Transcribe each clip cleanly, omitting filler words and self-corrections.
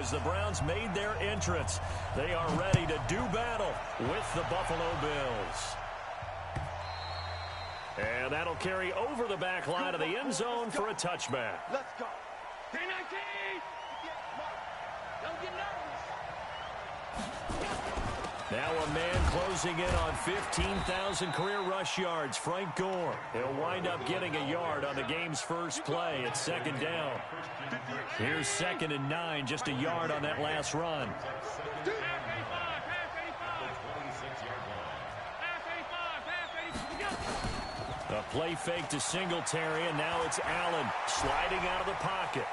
as the Browns made their entrance. They are ready to do battle with the Buffalo Bills. And that'll carry over the back line of the end zone for a touchback. Let's go. Now a man closing in on 15,000 career rush yards, Frank Gore. He'll wind up getting a yard on the game's first play. It's second down. Here's 2nd and 9, just a yard on that last run. A play fake to Singletary, and now it's Allen sliding out of the pocket.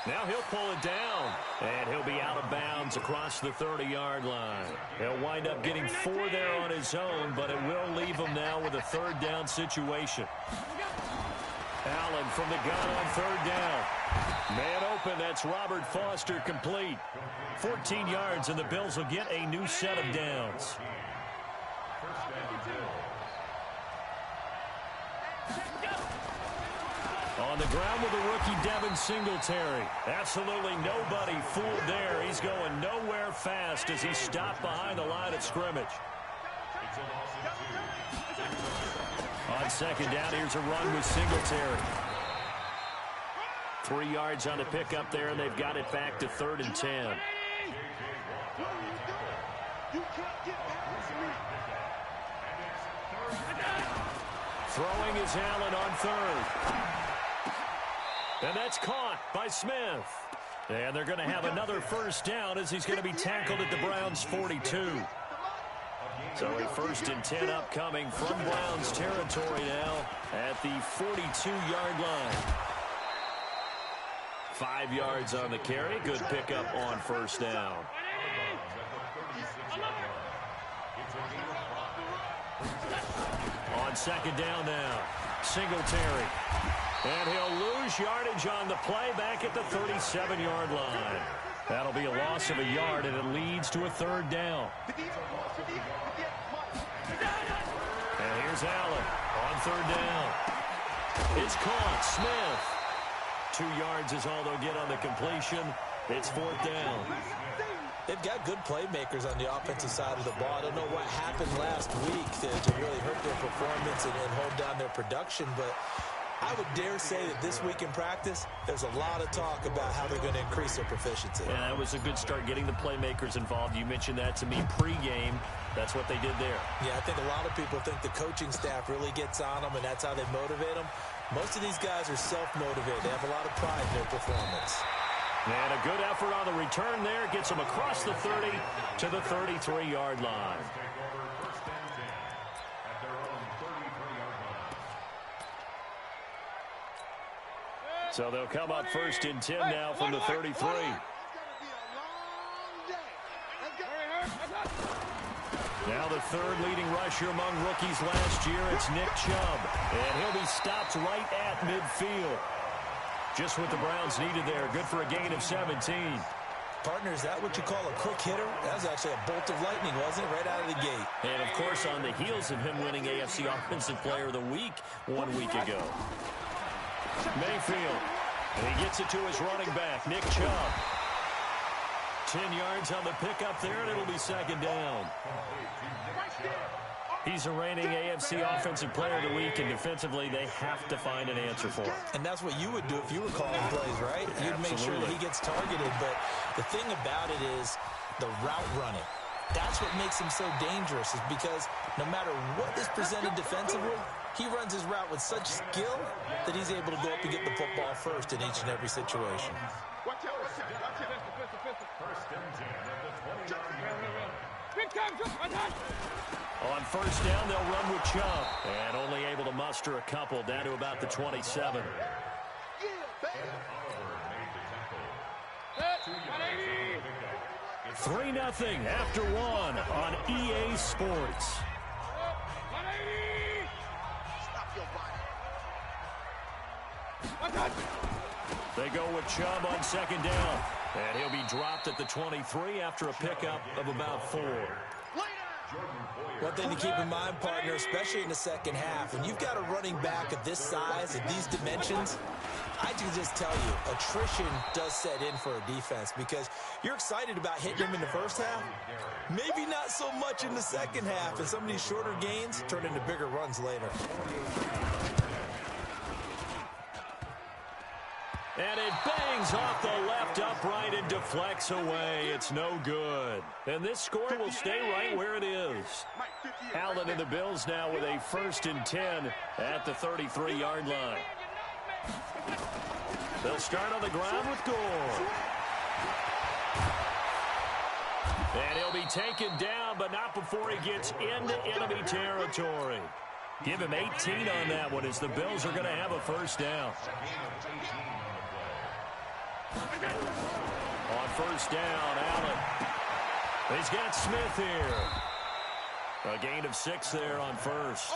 Now he'll pull it down, and he'll be out of bounds across the 30-yard line. He'll wind up getting 4 there on his own, but it will leave him now with a 3rd down situation. Allen from the gun on 3rd down. Man open, that's Robert Foster complete. 14 yards, and the Bills will get a new set of downs. On the ground with the rookie Devin Singletary. Absolutely nobody fooled there. He's going nowhere fast as he's stopped behind the line of scrimmage. On 2nd down, here's a run with Singletary. 3 yards on the pickup there, and they've got it back to 3rd and 10. Throwing is Allen on 3rd. And that's caught by Smith. And they're going to have another 1st down as he's going to be tackled at the Browns' 42. So a 1st and 10 upcoming from Browns territory now at the 42-yard line. 5 yards on the carry. Good pickup on 1st down. On 2nd down now, Singletary. And he'll lose yardage on the play back at the 37-yard line. That'll be a loss of a yard, and it leads to a 3rd down. And here's Allen on 3rd down. It's caught. Smith. 2 yards is all they'll get on the completion. It's 4th down. They've got good playmakers on the offensive side of the ball. I don't know what happened last week to really hurt their performance and hold down their production, but I would dare say that this week in practice, there's a lot of talk about how they're going to increase their proficiency. Yeah, that was a good start getting the playmakers involved. You mentioned that to me pregame. That's what they did there. Yeah, I think a lot of people think the coaching staff really gets on them, and that's how they motivate them. Most of these guys are self-motivated. They have a lot of pride in their performance. And a good effort on the return there. Gets them across the 30 to the 33-yard line. So they'll come up 1st and 10 now from the 33. Now the 3rd leading rusher among rookies last year, it's Nick Chubb. And he'll be stopped right at midfield. Just what the Browns needed there. Good for a gain of 17. Partner, is that what you call a quick hitter? That was actually a bolt of lightning, wasn't it? Right out of the gate. And, of course, on the heels of him winning AFC Offensive Player of the Week 1 week ago. Mayfield. And he gets it to his running back, Nick Chubb. 10 yards on the pickup there, and it'll be 2nd down. He's a reigning AFC Offensive Player of the Week, and defensively, they have to find an answer for him. And that's what you would do if you were calling plays, right? You'd make sure that he gets targeted. But the thing about it is the route running. That's what makes him so dangerous, is because no matter what is presented defensively, he runs his route with such skill that he's able to go up and get the football first in each and every situation. On 1st down, they'll run with Chubb. And only able to muster a couple down to about the 27. 3-0 after 1 on EA Sports. They go with Chubb on 2nd down. And he'll be dropped at the 23 after a pickup of about 4. One thing to keep in mind, partner, especially in the second half, when you've got a running back of this size, of these dimensions, I can just tell you, attrition does set in for a defense because you're excited about hitting them in the first half. Maybe not so much in the second half, and some of these shorter gains turn into bigger runs later. And it bangs off the left upright and deflects away. It's no good. And this score will stay right where it is. Allen and the Bills now with a 1st and 10 at the 33-yard line. They'll start on the ground with Gore. And he'll be taken down, but not before he gets into enemy territory. Give him 18 on that one as the Bills are going to have a first down. On first down, Allen. He's got Smith here. A gain of 6 there on first.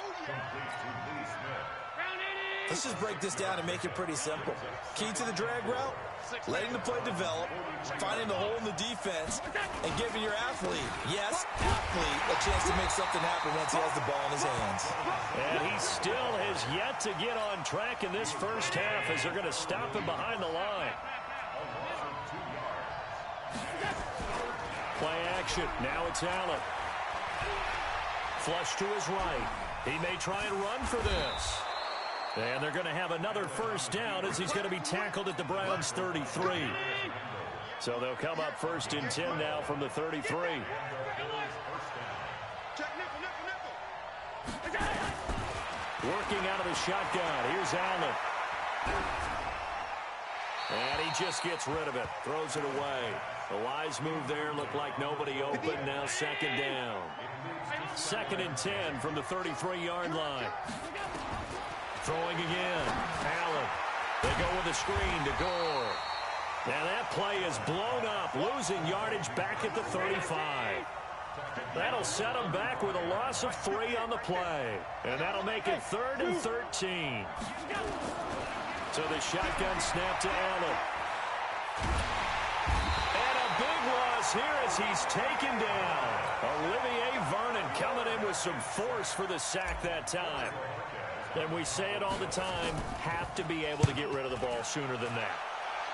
Let's just break this down and make it pretty simple. Key to the drag route, letting the play develop, finding the hole in the defense, and giving your athlete, yes, athlete, a chance to make something happen once he has the ball in his hands. And he still has yet to get on track in this first half as they're going to stop him behind the line. Play action. Now it's Allen. Flush to his right. He may try and run for this. And they're going to have another first down as he's going to be tackled at the Browns' 33. So they'll come up 1st and 10 now from the 33. Working out of the shotgun. Here's Allen. And he just gets rid of it. Throws it away. The wise move there. Looked like nobody open. Now 2nd down. 2nd and 10 from the 33-yard line. Throwing again. Allen. They go with a screen to Gore. Now that play is blown up. Losing yardage back at the 35. That'll set them back with a loss of 3 on the play. And that'll make it 3rd and 13. So the shotgun snap to Allen. And a big loss here as he's taken down. Olivier Vernon coming in with some force for the sack that time. And we say it all the time, have to be able to get rid of the ball sooner than that.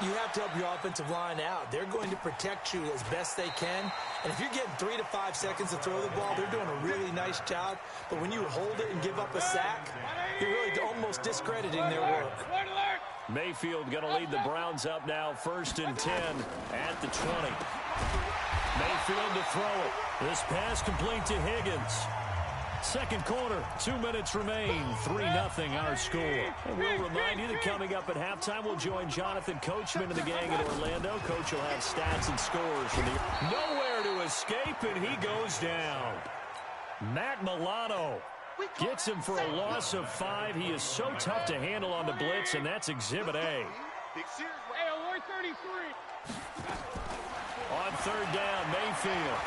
You have to help your offensive line out. They're going to protect you as best they can. And if you're getting 3 to 5 seconds to throw the ball, they're doing a really nice job. But when you hold it and give up a sack, you're really almost discrediting their work. Mayfield going to lead the Browns up now, 1st and 10 at the 20. Mayfield to throw it. This pass complete to Higgins. Second quarter, 2 minutes remain, 3-0 our score. And we'll remind you that coming up at halftime, we'll join Jonathan Coachman and the gang in Orlando. Coach will have stats and scores from the... Nowhere to escape, and he goes down. Matt Milano gets him for a loss of 5. He is so tough to handle on the blitz, and that's Exhibit A. On 3rd down, Mayfield.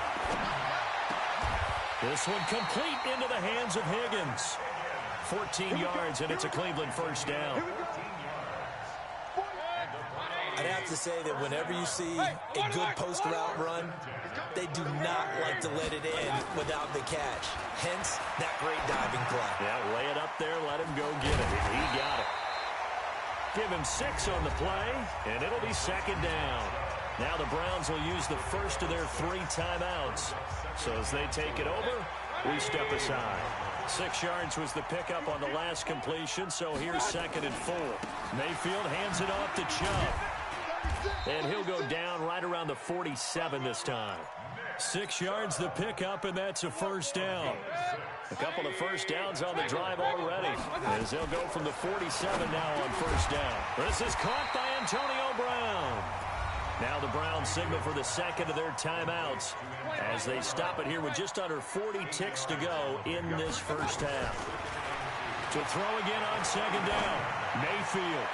This one complete into the hands of Higgins. 14 yards, and it's a Cleveland first down. I'd have to say that whenever you see a good post route run, they do not like to let it end without the catch. Hence, that great diving play. Yeah, lay it up there, let him go get it. He got it. Give him 6 on the play, and it'll be 2nd down. Now the Browns will use the first of their 3 timeouts. So as they take it over, we step aside. 6 yards was the pickup on the last completion, so here's 2nd and 4. Mayfield hands it off to Chubb. And he'll go down right around the 47 this time. 6 yards the pickup, and that's a first down. A couple of first downs on the drive already, as they'll go from the 47 now on first down. This is caught by Antonio Brown. Now the Browns signal for the 2nd of their timeouts as they stop it here with just under 40 ticks to go in this first half. To throw again on 2nd down, Mayfield.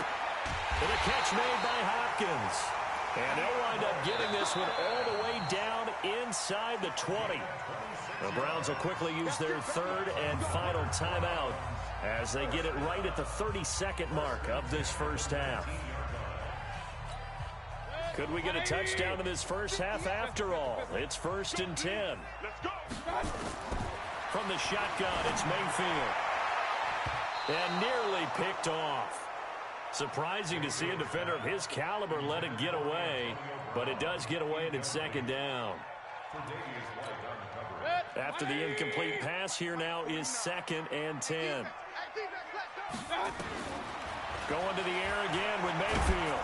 And a catch made by Hopkins. And they'll wind up getting this one all the way down inside the 20. The Browns will quickly use their 3rd and final timeout as they get it right at the 32nd mark of this first half. Could we get a touchdown in this first half after all? It's 1st and 10. From the shotgun, it's Mayfield. And nearly picked off. Surprising to see a defender of his caliber let it get away, but it does get away and it's second down. After the incomplete pass, here now is 2nd and 10. Going to the air again with Mayfield.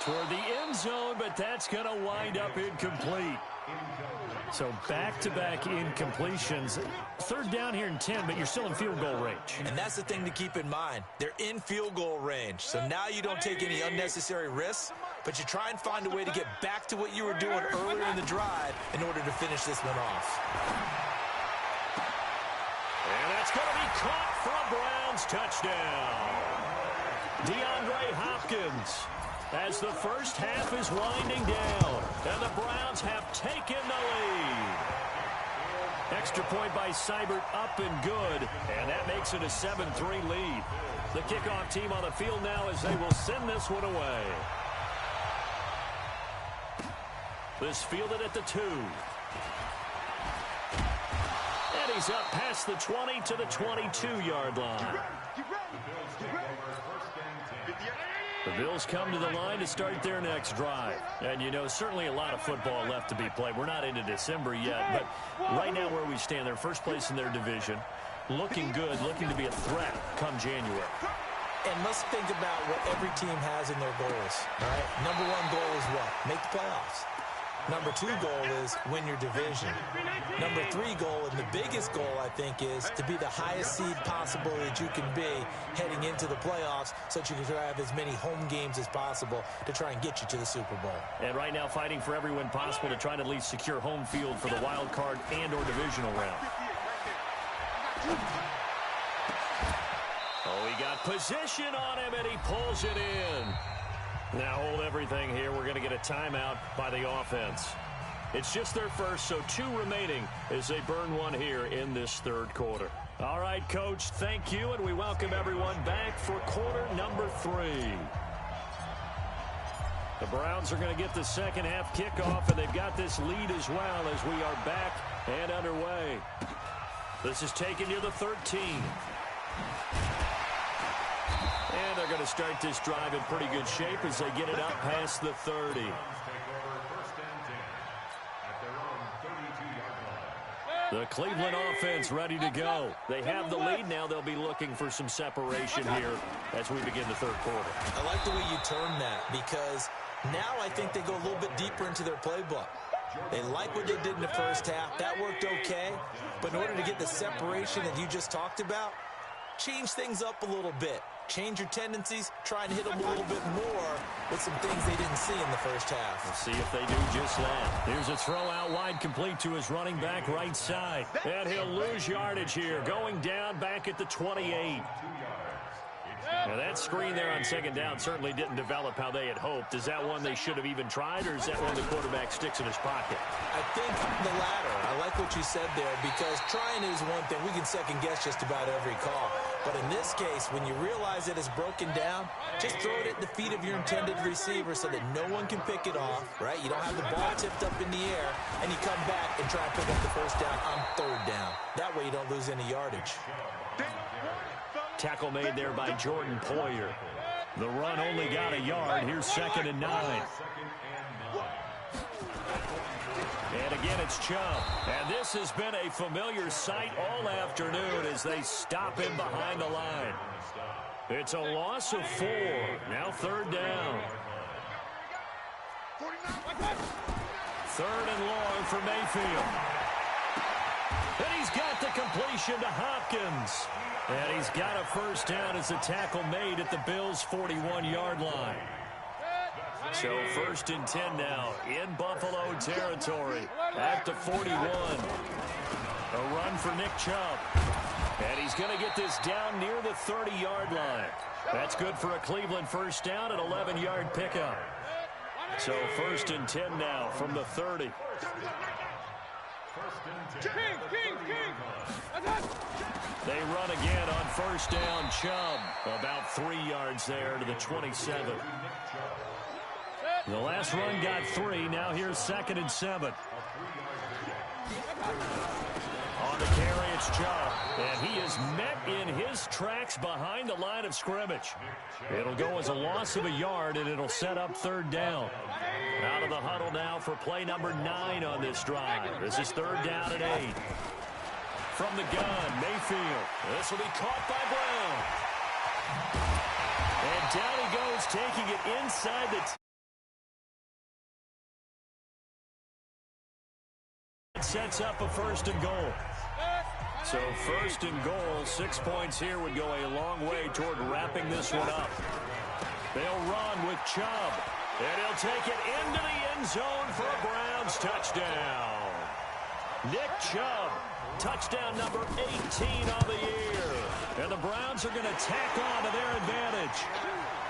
Toward the end zone, but that's going to wind up incomplete. So back-to-back incompletions. 3rd down here and 10, but you're still in field goal range. And that's the thing to keep in mind. They're in field goal range. So now you don't take any unnecessary risks, but you try and find a way to get back to what you were doing earlier in the drive in order to finish this one off. And that's going to be caught for a Browns touchdown. DeAndre Hopkins, as the first half is winding down, and the Browns have taken the lead. Extra point by Seibert, up and good, and that makes it a 7-3 lead. The kickoff team on the field now as they will send this one away. This fielded at the 2. And he's up past the 20 to the 22-yard line. The Bills come to the line to start their next drive. And, you know, certainly a lot of football left to be played. We're not into December yet, but right now where we stand, they're first place in their division. Looking good, looking to be a threat come January. And let's think about what every team has in their goals, all right? Number 1 goal is what? Make the playoffs. Number 2 goal is win your division. Number 3 goal, and the biggest goal, I think, is to be the highest seed possible that you can be heading into the playoffs so that you can have as many home games as possible to try and get you to the Super Bowl. And right now fighting for every win possible to try to at least secure home field for the wild card and or divisional round. Oh, he got position on him, and he pulls it in. Now hold everything here. We're going to get a timeout by the offense. It's just their first, so 2 remaining as they burn one here in this 3rd quarter. All right, Coach, thank you, and we welcome everyone back for quarter number 3. The Browns are going to get the second half kickoff, and they've got this lead as well as we are back and underway. This is taken near the 13. And they're going to start this drive in pretty good shape as they get it up past the 30. The Cleveland offense ready to go. They have the lead now. They'll be looking for some separation here as we begin the 3rd quarter. I like the way you term that because now I think they go a little bit deeper into their playbook. They like what they did in the first half. That worked okay. But in order to get the separation that you just talked about, change things up a little bit. Change your tendencies, try and hit them a little bit more with some things they didn't see in the first half. We'll see if they do just that. Here's a throw out wide complete to his running back right side. And he'll lose yardage here, going down back at the 28. Now that screen there on 2nd down certainly didn't develop how they had hoped. Is that one they should have even tried, or is that one the quarterback sticks in his pocket? I think the latter. I like what you said there because trying is one thing. We can second guess just about every call. But in this case, when you realize that it's broken down, just throw it at the feet of your intended receiver so that no one can pick it off, right? You don't have the ball tipped up in the air, and you come back and try and pick up the first down on 3rd down. That way you don't lose any yardage. Tackle made there by Jordan Poyer. The run only got a yard. Here's 2nd and 9. And again, it's Chubb. And this has been a familiar sight all afternoon as they stop him behind the line. It's a loss of 4. Now 3rd down. 3rd and long for Mayfield. And he's got the completion to Hopkins. And he's got a first down as the tackle made at the Bills' 41-yard line. So 1st and 10 now in Buffalo territory at the 41. A run for Nick Chubb. And he's going to get this down near the 30-yard line. That's good for a Cleveland first down and 11-yard pickup. So 1st and 10 now from the 30. They run again on first down. Chubb about 3 yards there to the 27. The last run got 3. Now here's 2nd and 7. On the carry, it's Chubb. And he is met in his tracks behind the line of scrimmage. It'll go as a loss of a yard, and it'll set up third down. Out of the huddle now for play number 9 on this drive. This is third down and 8. From the gun, Mayfield. This will be caught by Brown. And down he goes, taking it inside the sets up a first and goal. So first and goal, 6 points here would go a long way toward wrapping this one up. They'll run with Chubb, and he'll take it into the end zone for a Browns touchdown. Nick Chubb, touchdown number 18 on the year. And the Browns are going to tack on to their advantage.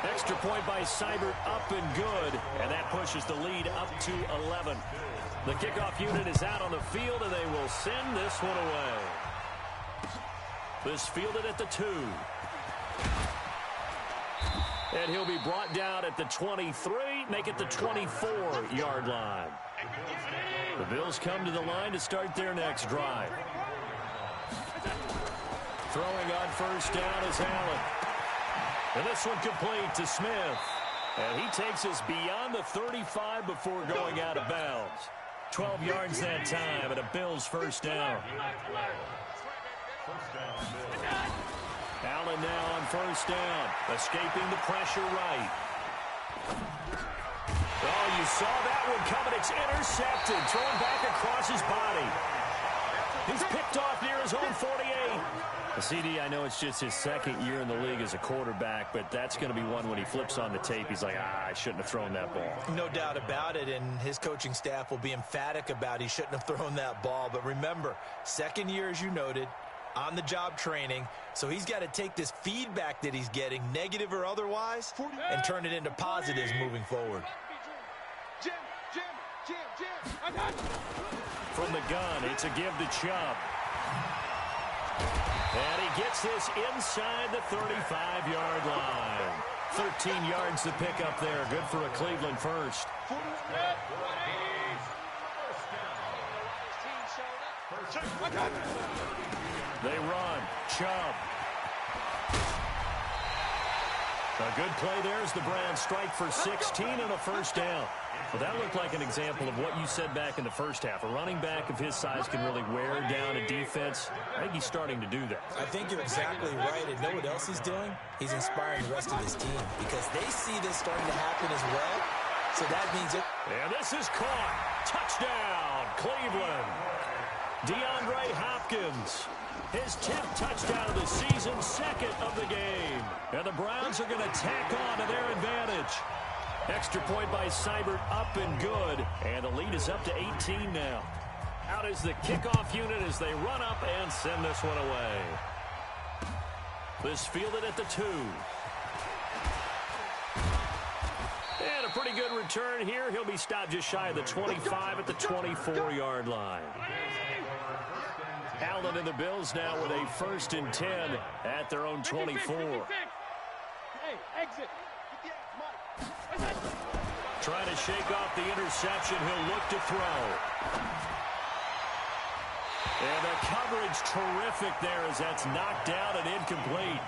Extra point by Seibert, up and good, and that pushes the lead up to 11. The kickoff unit is out on the field, and they will send this one away. This fielded at the 2. And he'll be brought down at the 23, make it the 24-yard line. The Bills come to the line to start their next drive. Throwing on first down is Allen. And this one complete to Smith. And he takes us beyond the 35 before going out of bounds. 12 yards that time, and a Bills first down. Allen now on first down, escaping the pressure right. Oh, you saw that one coming. It's intercepted, thrown back across his body. He's picked off near his own 48. CD, I know it's just his second year in the league as a quarterback, but that's going to be one when he flips on the tape. He's like, I shouldn't have thrown that ball. No doubt about it, and his coaching staff will be emphatic about he shouldn't have thrown that ball. But remember, second year, as you noted, on-the-job training, so he's got to take this feedback that he's getting, negative or otherwise, and turn it into positives moving forward. From the gun, it's a give to Chubb. And he gets this inside the 35-yard line. 13 yards to pick up there. Good for a Cleveland first. They run. Chubb. A good play there as the Browns strike for 16 and a first down. Well, that looked like an example of what you said back in the first half. A running back of his size can really wear down a defense. I think he's starting to do that. I think you're exactly right. And know what else he's doing? He's inspiring the rest of his team because they see this starting to happen as well. So that means it. And this is caught. Touchdown, Cleveland. DeAndre Hopkins. His 10th touchdown of the season, second of the game. And the Browns are going to tack on to their advantage. Extra point by Seibert, up and good. And the lead is up to 18 now. Out is the kickoff unit as they run up and send this one away. This fielded at the 2. And a pretty good return here. He'll be stopped just shy of the 25 at the 24-yard line. Allen and the Bills now with a 1st and 10 at their own 24. Hey, exit. Trying to shake off the interception. He'll look to throw. And the coverage terrific there as that's knocked down and incomplete.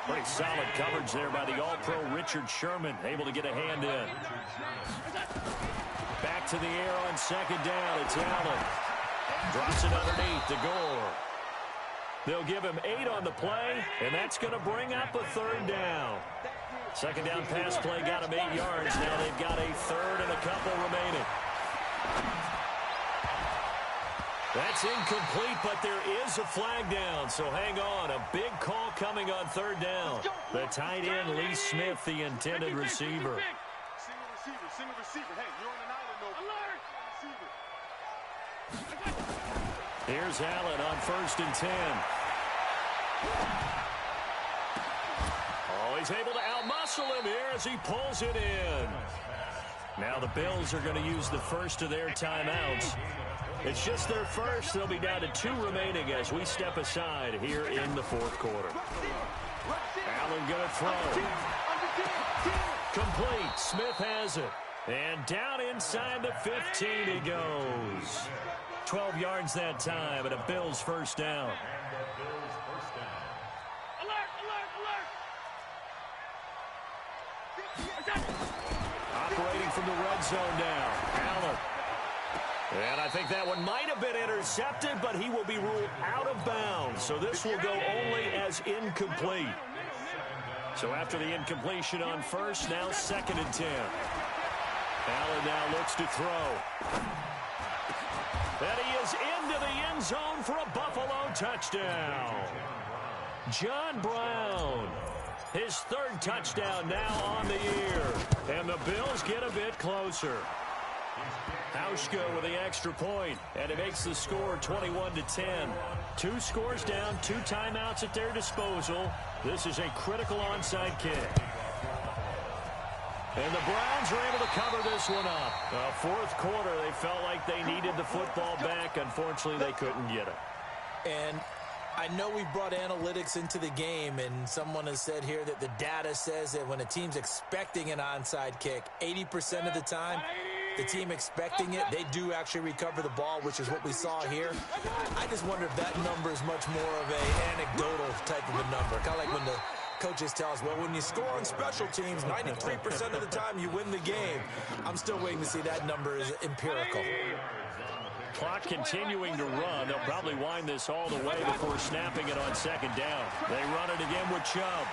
Pretty solid coverage there by the All-Pro Richard Sherman. Able to get a hand in. Back to the air on second down. It's Allen. Drops it underneath to Gore. They'll give him 8 on the play, and that's going to bring up a 3rd down. Second down pass play got him 8 yards. Now they've got a 3rd and a couple remaining. That's incomplete, but there is a flag down, so hang on. A big call coming on 3rd down. The tight end, Lee Smith, the intended receiver. Single receiver. Hey, you're on an island over. Here's Allen on 1st and 10. Oh, he's able to outmuscle him here as he pulls it in. Now the Bills are going to use the first of their timeouts. It's just their first. They'll be down to 2 remaining as we step aside here in the 4th quarter. Allen going to throw. Complete. Smith has it. And down inside the 15 he goes. 12 yards that time, and a Bills first down. Operating from the red zone now, Allen. And I think that one might have been intercepted, but he will be ruled out of bounds. So this will go only as incomplete. So after the incompletion on first, now 2nd and 10. Allen now looks to throw. And he is into the end zone for a Buffalo touchdown. John Brown, his 3rd touchdown now on the year. And the Bills get a bit closer. Hauschka with the extra point, and it makes the score 21-10. 2 scores down, 2 timeouts at their disposal. This is a critical onside kick. And the Browns are able to cover this one up. 4th quarter, they felt like they needed the football back. Unfortunately, they couldn't get it. And I know we brought analytics into the game, and someone has said here that the data says that when a team's expecting an onside kick, 80% of the time, the team expecting it, they do actually recover the ball, which is what we saw here. I just wonder if that number is much more of an anecdotal type of a number. Kind of like when the coaches tell us, well, when you score on special teams, 93% of the time you win the game. I'm still waiting to see that number is empirical. Clock continuing to run. They'll probably wind this all the way before snapping it on 2nd down. They run it again with Chubb.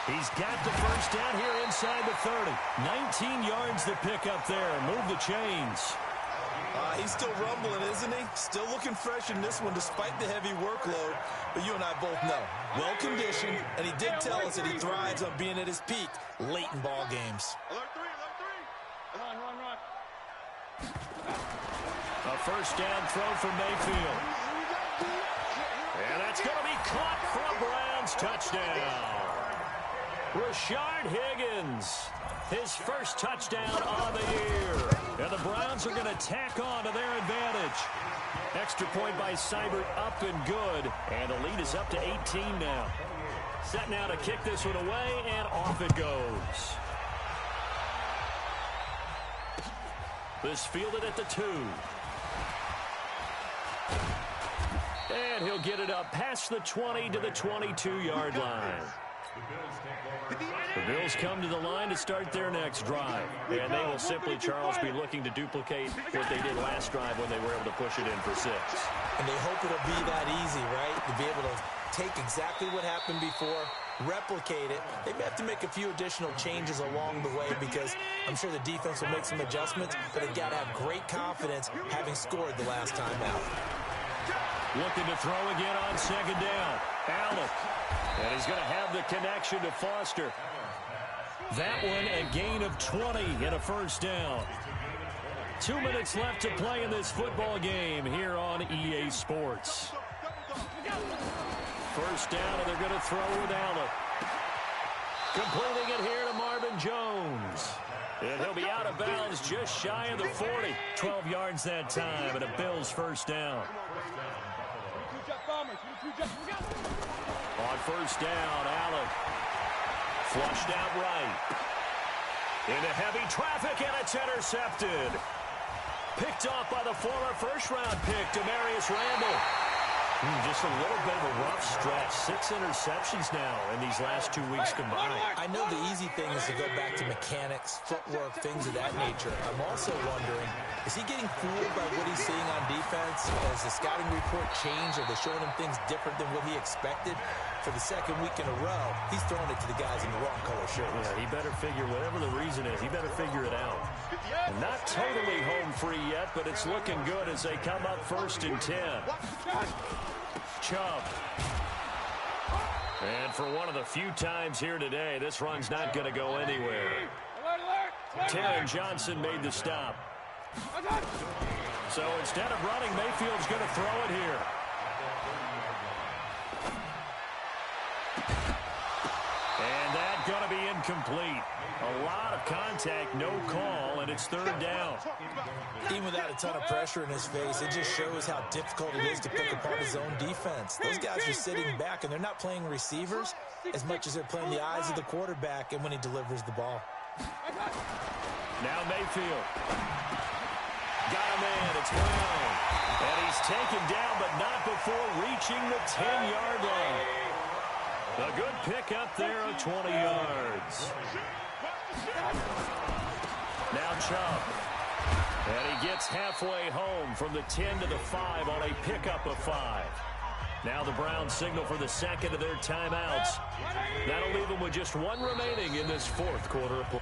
He's got the first down here inside the 30. 19 yards to pick up there. Move the chains. He's still rumbling, isn't he? Still looking fresh in this one despite the heavy workload. But you and I both know, well-conditioned, and he did tell us that he thrives on being at his peak late in ball games. Alert 3, alert 3. Run. A first down throw for Mayfield. And that's going to be caught for a Browns touchdown. Rashard Higgins, his first touchdown on the year. And the Browns are going to tack on to their advantage. Extra point by Seibert, up and good. And the lead is up to 18 now. Set now to kick this one away, and off it goes. This fielded at the 2. And he'll get it up past the 20 to the 22-yard line. The Bills come to the line to start their next drive. And they will simply, Charles, be looking to duplicate what they did last drive when they were able to push it in for 6. And they hope it'll be that easy, right? To be able to take exactly what happened before, replicate it. They may have to make a few additional changes along the way because I'm sure the defense will make some adjustments, but they've got to have great confidence having scored the last time out. Looking to throw again on 2nd down. Allen. And he's going to have the connection to Foster. That one a gain of 20 and a first down. 2 minutes left to play in this football game here on EA Sports. First down, and they're going to throw with Allen. Completing it here to Marvin Jones. And he'll be out of bounds just shy of the 40. 12 yards that time, and a Bills first down. On first down, Allen. Flushed out right. Into heavy traffic, and it's intercepted. Picked off by the former first-round pick, Demarius Randall. Just a little bit of a rough stretch. 6 interceptions now in these last 2 weeks combined. I know the easy thing is to go back to mechanics, footwork, things of that nature. I'm also wondering, is he getting fooled by what he's seeing on defense? Has the scouting report changed? Are they showing him things different than what he expected? For the 2nd week in a row, he's throwing it to the guys in the wrong color shirts. Yeah, he better figure, whatever the reason is, he better figure it out. And not totally home free yet, but it's looking good as they come up 1st and 10. Chubb. And for one of the few times here today, this run's not going to go anywhere. Taron Johnson made the stop. So instead of running, Mayfield's going to throw it here. And that's going to be incomplete. A lot of contact, no call, and it's 3rd down. Even without a ton of pressure in his face, it just shows how difficult it is to pick apart his own defense. Those guys are sitting back, and they're not playing receivers as much as they're playing the eyes of the quarterback and when he delivers the ball. Now Mayfield. Got a man. It's Brown. And he's taken down, but not before reaching the 10-yard line. A good pickup there of 20 yards. Now Chubb. And he gets halfway home from the 10 to the 5 on a pickup of 5. Now the Browns signal for the second of their timeouts. That'll leave them with just one remaining in this fourth quarter of play.